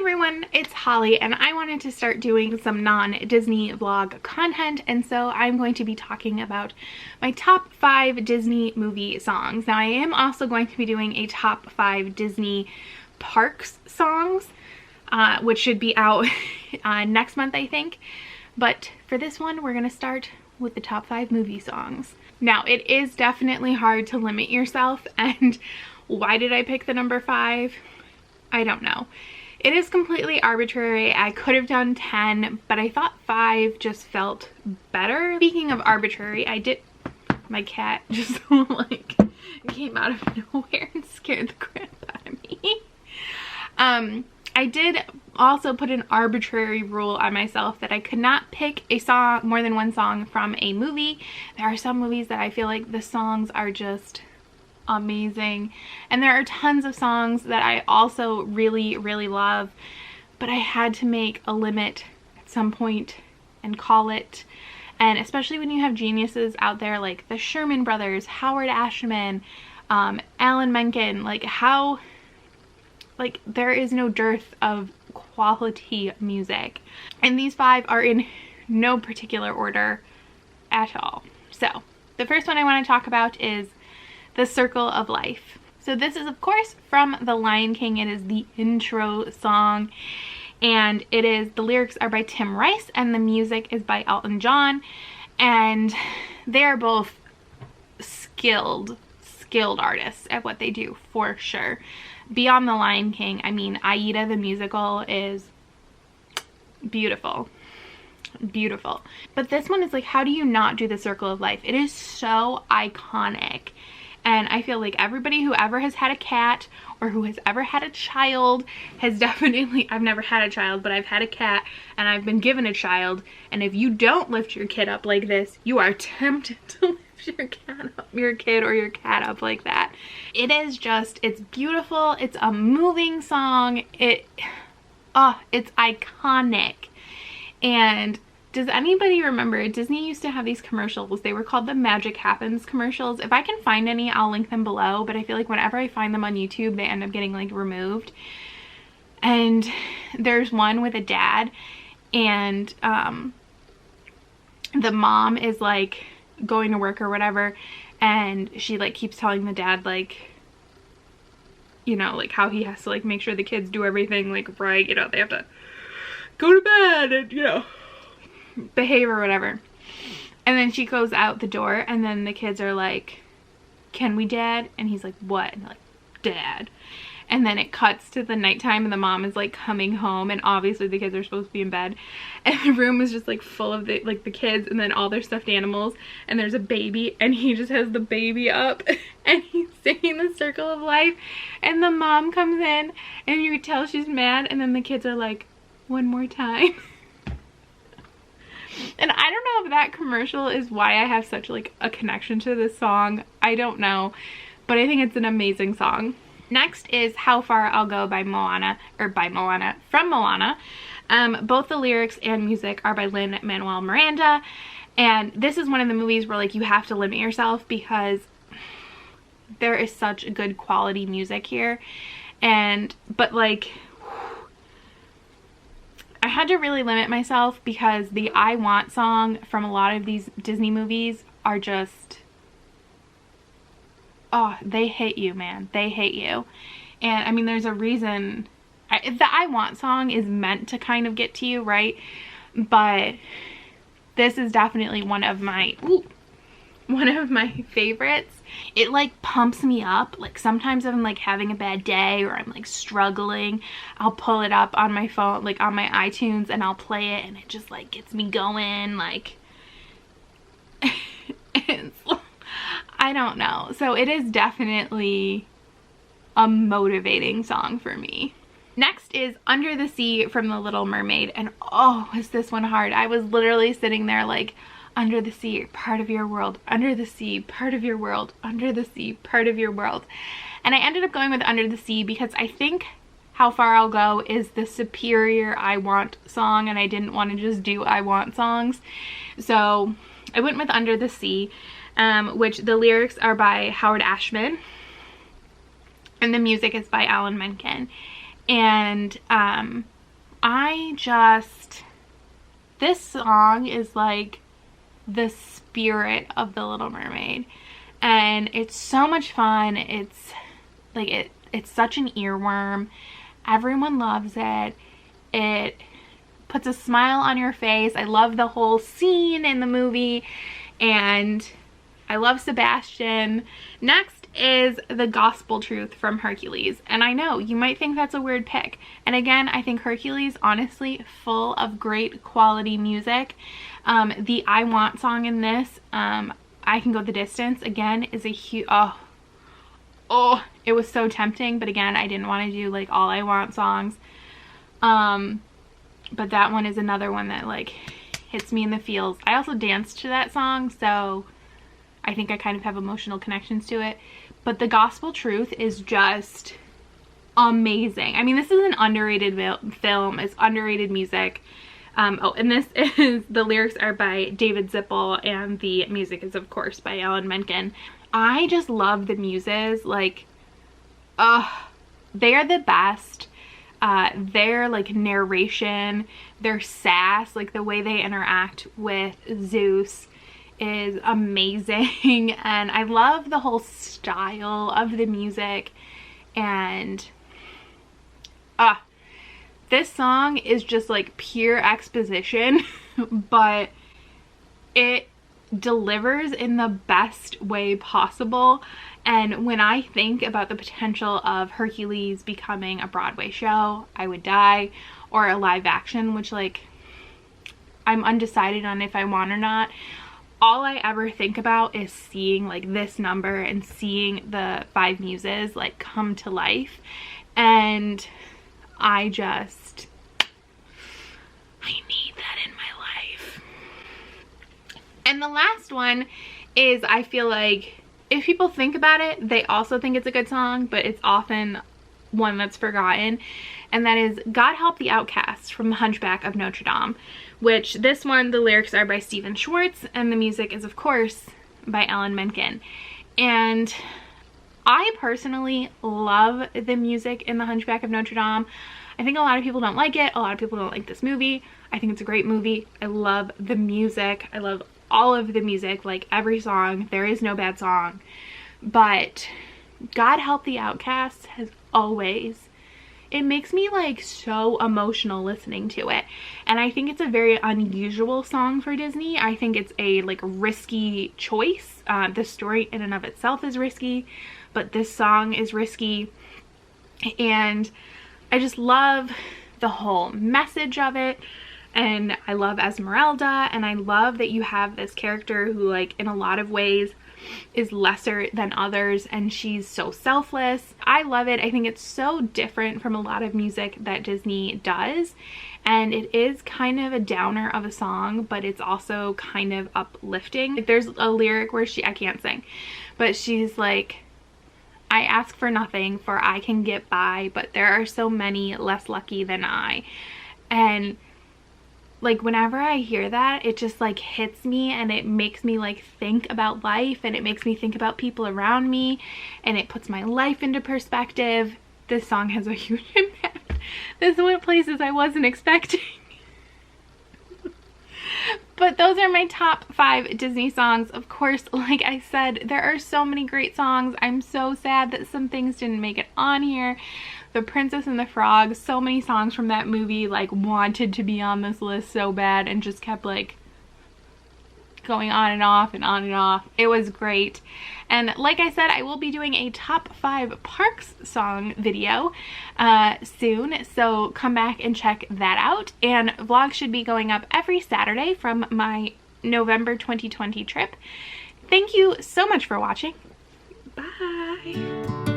everyone, it's Holly and I wanted to start doing some non-Disney vlog content, and so I'm going to be talking about my top 5 Disney movie songs. Now I am also going to be doing a top 5 Disney parks songs, which should be out next month I think, but for this one we're going to start with the top 5 movie songs. Now it is definitely hard to limit yourself, and why did I pick the number 5? I don't know. It is completely arbitrary. I could have done 10, but I thought 5 just felt better. Speaking of arbitrary, my cat just like came out of nowhere and scared the crap out of me. I did also put an arbitrary rule on myself that I could not pick a song, more than one song from a movie. There are some movies that I feel like the songs are just amazing, and there are tons of songs that I also really love, but I had to make a limit at some point and call it. And especially when you have geniuses out there like the Sherman Brothers, Howard Ashman, Alan Menken, there is no dearth of quality music, and these 5 are in no particular order at all. So the first one I want to talk about is The Circle of Life. So this is of course from The Lion King. It is the intro song, and the lyrics are by Tim Rice and the music is by Elton John, and they are both skilled artists at what they do for sure. Beyond The Lion King, I mean, Aida the musical is beautiful. But this one is like, how do you not do The Circle of Life? It is so iconic. And I feel like everybody who ever has had a cat or who has ever had a child has definitely, I've never had a child, but I've had a cat and I've been given a child. And if you don't lift your kid up like this, you are tempted to lift your kid or your cat up like that. It is just, it's beautiful. It's a moving song. It's iconic. And does anybody remember, Disney used to have these commercials? They were called the Magic Happens commercials. If I can find any, I'll link them below, but I feel like whenever I find them on YouTube, they end up getting like removed. And there's one with a dad, and the mom is like going to work or whatever, and she like keeps telling the dad like, you know, like how he has to like make sure the kids do everything like right, you know, they have to go to bed and, you know, behave or whatever. And then she goes out the door and then the kids are like, "Can we, Dad?" And he's like, "What?" And they're like, "Dad." And then it cuts to the nighttime and the mom is like coming home, and obviously the kids are supposed to be in bed, and the room is just like full of the kids and then all their stuffed animals, and there's a baby and he just has the baby up and he's singing The Circle of Life, and the mom comes in and you can tell she's mad, and then the kids are like, "One more time." And I don't know if that commercial is why I have such like a connection to this song. I don't know, but I think it's an amazing song. Next is How Far I'll Go by Moana, from Moana. Both the lyrics and music are by Lin-Manuel Miranda, and this is one of the movies where like you have to limit yourself because there is such good quality music here. But like, I had to really limit myself because the I Want song from a lot of these Disney movies are just, oh, they hit you, man. They hit you. And I mean, there's a reason. The I Want song is meant to kind of get to you, right? But this is definitely one of my favorites. It like pumps me up. Like sometimes if I'm like having a bad day or I'm like struggling, I'll pull it up on my phone, like on my iTunes, and I'll play it, and it just like gets me going. Like, I don't know. So it is definitely a motivating song for me. Next is Under the Sea from The Little Mermaid, and oh, is this one hard. I was literally sitting there like, under the sea, part of your world, under the sea, part of your world, under the sea, part of your world. And I ended up going with Under the Sea because I think How Far I'll Go is the superior I Want song, and I didn't want to just do I Want songs. So I went with Under the Sea, which the lyrics are by Howard Ashman and the music is by Alan Menken. And this song is like the spirit of The Little Mermaid, and it's so much fun. It's like it's such an earworm. Everyone loves it. It puts a smile on your face. I love the whole scene in the movie, and I love Sebastian. Next is The Gospel Truth from Hercules, and I know you might think that's a weird pick, and again, I think Hercules, honestly, full of great quality music. The I Want song in this, I Can Go the Distance, again, is a huge, oh, it was so tempting, but again, I didn't want to do like all I Want songs. But that one is another one that like hits me in the feels. I also danced to that song, so I think I kind of have emotional connections to it. But The Gospel Truth is just amazing. I mean, this is an underrated film. It's underrated music. Oh, and this is, the lyrics are by David Zippel, and the music is, of course, by Alan Menken. I just love the muses. Like, they are the best. Their like narration, their sass, like the way they interact with Zeus is amazing. And I love the whole style of the music. And this song is just like pure exposition, but it delivers in the best way possible. And when I think about the potential of Hercules becoming a Broadway show, I would die, or a live action, which like I'm undecided on if I want or not. All I ever think about is seeing like this number and seeing the 5 muses like come to life, and I need that in my life. And the last one is, I feel like if people think about it, they also think it's a good song, but it's often one that's forgotten, and that is God Help the Outcasts from The Hunchback of Notre Dame, which this one, the lyrics are by Stephen Schwartz, and the music is, of course, by Alan Menken. And I personally love the music in The Hunchback of Notre Dame. I think a lot of people don't like it. A lot of people don't like this movie. I think it's a great movie. I love the music. I love all of the music, like every song. There is no bad song. But God Help the Outcasts has always, it makes me like so emotional listening to it. And I think it's a very unusual song for Disney. I think it's a like risky choice. The story in and of itself is risky, but this song is risky. And I just love the whole message of it. And I love Esmeralda, and I love that you have this character who like in a lot of ways is lesser than others, and she's so selfless. I love it. I think it's so different from a lot of music that Disney does, and it is kind of a downer of a song, but it's also kind of uplifting. Like, there's a lyric where I can't sing, but she's like, I ask for nothing, for I can get by, but there are so many less lucky than I. And like whenever I hear that, it just like hits me, and it makes me like think about life, and it makes me think about people around me, and it puts my life into perspective. This song has a huge impact. This went places I wasn't expecting. But those are my top 5 Disney songs. Of course, like I said, there are so many great songs. I'm so sad that some things didn't make it on here. The Princess and the Frog, so many songs from that movie like wanted to be on this list so bad, and just kept like going on and off and on and off. It was great. And like I said, I will be doing a top 5 parks song video soon, so come back and check that out. And vlogs should be going up every Saturday from my November 2020 trip. Thank you so much for watching. Bye.